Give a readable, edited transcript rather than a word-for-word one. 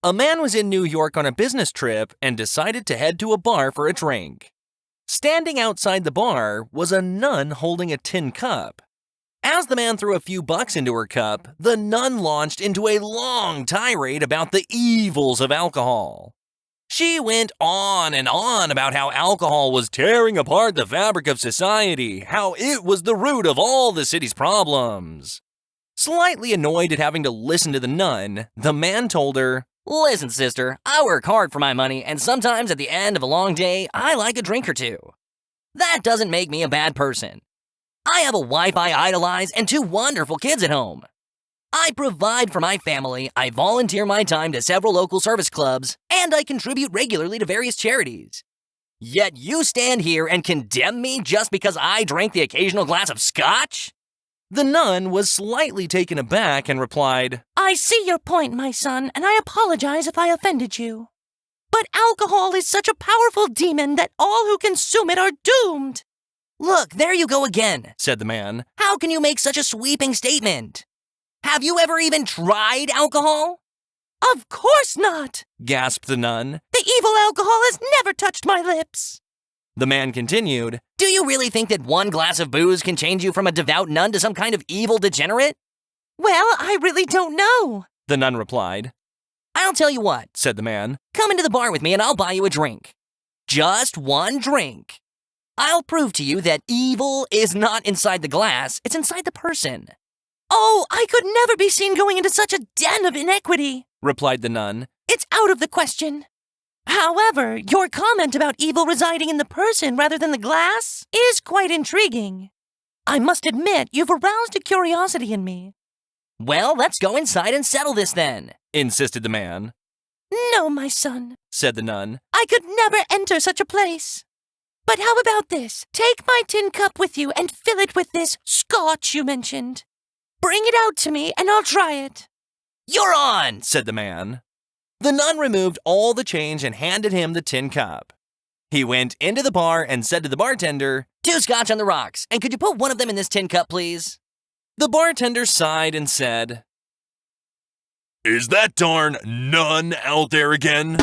A man was in New York on a business trip and decided to head to a bar for a drink. Standing outside the bar was a nun holding a tin cup. As the man threw a few bucks into her cup, the nun launched into a long tirade about the evils of alcohol. She went on and on about how alcohol was tearing apart the fabric of society, how it was the root of all the city's problems. Slightly annoyed at having to listen to the nun, the man told her, "Listen, sister, I work hard for my money, and sometimes at the end of a long day, I like a drink or two. That doesn't make me a bad person. I have a wife I idolize and 2 wonderful kids at home. I provide for my family, I volunteer my time to several local service clubs, and I contribute regularly to various charities. Yet you stand here and condemn me just because I drank the occasional glass of scotch?" The nun was slightly taken aback and replied, "I see your point, my son, and I apologize if I offended you. But alcohol is such a powerful demon that all who consume it are doomed." "Look, there you go again," said the man. "How can you make such a sweeping statement? Have you ever even tried alcohol?" "Of course not," gasped the nun. "The evil alcohol has never touched my lips." The man continued, "Do you really think that 1 glass of booze can change you from a devout nun to some kind of evil degenerate?" "Well, I really don't know," the nun replied. "I'll tell you what," said the man. "Come into the bar with me and I'll buy you a drink. Just 1 drink. I'll prove to you that evil is not inside the glass, it's inside the person." "Oh, I could never be seen going into such a den of inequity," replied the nun. "It's out of the question. However, your comment about evil residing in the person rather than the glass is quite intriguing. I must admit, you've aroused a curiosity in me." "Well, let's go inside and settle this then," insisted the man. "No, my son," said the nun. "I could never enter such a place. But how about this? Take my tin cup with you and fill it with this scotch you mentioned. Bring it out to me and I'll try it." "You're on," said the man. The nun removed all the change and handed him the tin cup. He went into the bar and said to the bartender, 2 scotch on the rocks, and could you put 1 of them in this tin cup, please?" The bartender sighed and said, "Is that darn nun out there again?"